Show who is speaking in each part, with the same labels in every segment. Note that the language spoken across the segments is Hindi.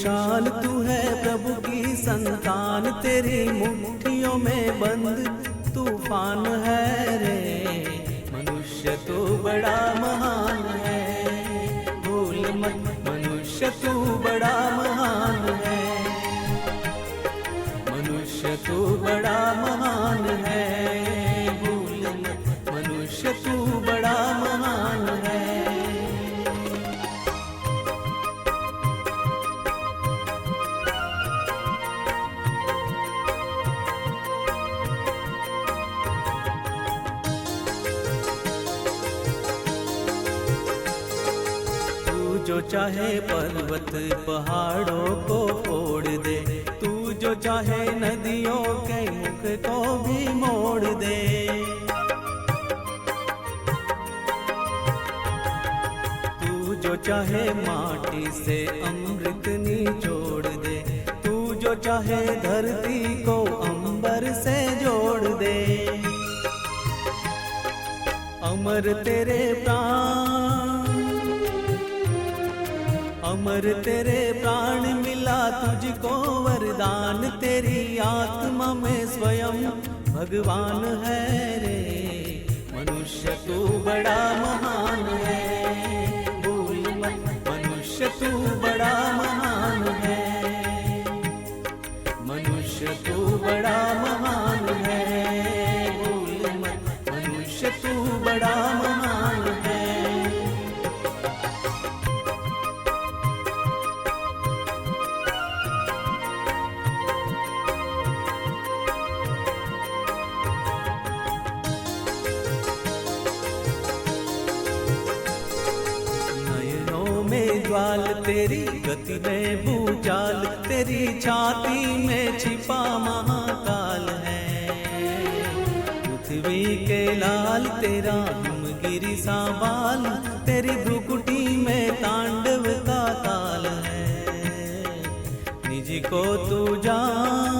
Speaker 1: शान तू है प्रभु की संतान, तेरी मुट्ठियों में बंद तूफान है रे। मनुष्य तू बड़ा महान है, भूल मत मनुष्य तू बड़ा महान है। मनुष्य तू बड़ा महान है, भूल मत मनुष्य तू बड़ा महान है। जो चाहे पर्वत पहाड़ों को फोड़ दे, तू जो चाहे नदियों के मुख को भी मोड़ दे। तू जो चाहे माटी से अमृत निचोड़ दे, तू जो चाहे धरती को अंबर से जोड़ दे। अमर तेरे प्राण, अमर तेरे प्राण मिला तुझको वरदान, तेरी आत्मा में स्वयं भगवान है रे। मनुष्य तू बड़ा महान है, भूल मत मनुष्य तू बड़ा महान है। मनुष्य तू बड़ा महान है, भूल मत मनुष्य तू बड़ा महान है। ज्वाल तेरी गति में भूचाल, तेरी छाती में छिपा महाकाल है। पृथ्वी के लाल तेरा हिमगिरी सा बाल, तेरी भ्रुकुटी में तांडव का ताल है। निज को तू जान,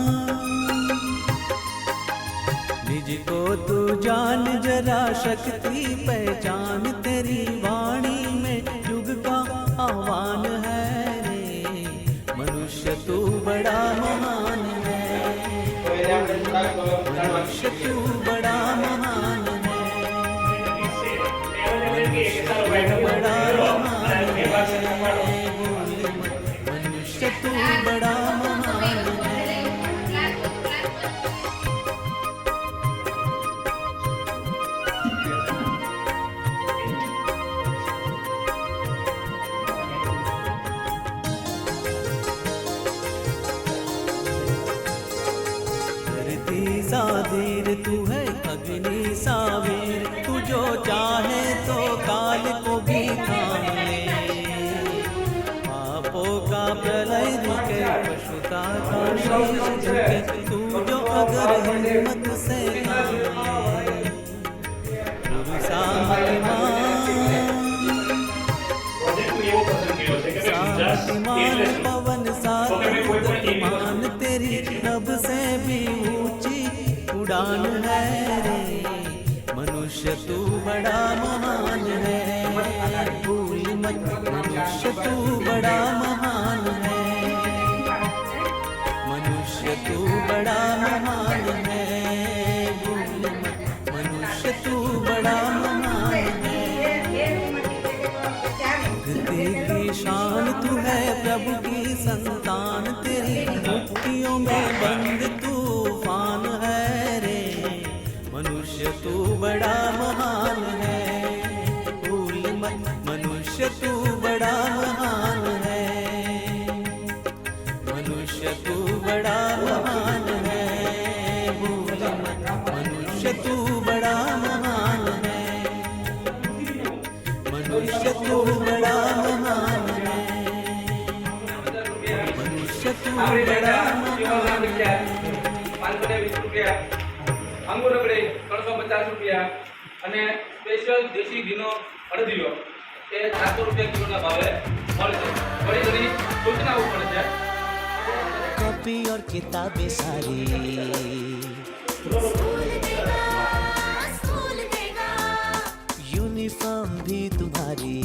Speaker 1: निज को तू जान जरा शक्ति पहचान, तेरी वाणी में युग का आह्वान है रे। मनुष्य तू बड़ा महान है, मनुष्य तू बड़ा महान है। मनुष्य तू बड़ा महान है, मनुष्य तू बड़ा महान है। साधीर तू है अग्नि सावीर, तू जो चाहे तो काल को भी थाम ले। पापों का प्रलय रुके, पशुता का शीश झुके, तू जो अगर हिम्मत से काम ले। गुरु सामर्थ्यमान पवन सा गतिमान, तेरी नभ से भी ऊंची उड़ान है रे। मनुष्य तू बड़ा महान है, भूल मत मनुष्य तू बड़ा महान है। मनुष्य तू बड़ा महान है, भूल मत मनुष्य तू बड़ा महान है। तेरी शान तू है प्रभु की संतान, तेरी मुट्ठियों में बंद तूफान है रे। मनुष्य तू बड़ा महान है, भूल मत मनुष्य तू बड़ा महान है। मनुष्य तू बड़ा महान है, भूल मत मनुष्य तू बड़ा महान है। मनुष्य तू बड़ा महान है, मनुष्य तू बड़ा महान है।
Speaker 2: अंगूर रबड़े 350 रुपया અને સ્પેશિયલ દેશી ઘીનો અડદિયો એ 400 રૂપિયા કિલોના ભાવે મળે છે। ઘણી ઘણી સૂચનાઓ પણ છે।
Speaker 1: कॉपी और किताबें सारी
Speaker 3: स्कूल देगा,
Speaker 1: यूनिफॉर्म भी तुम्हारी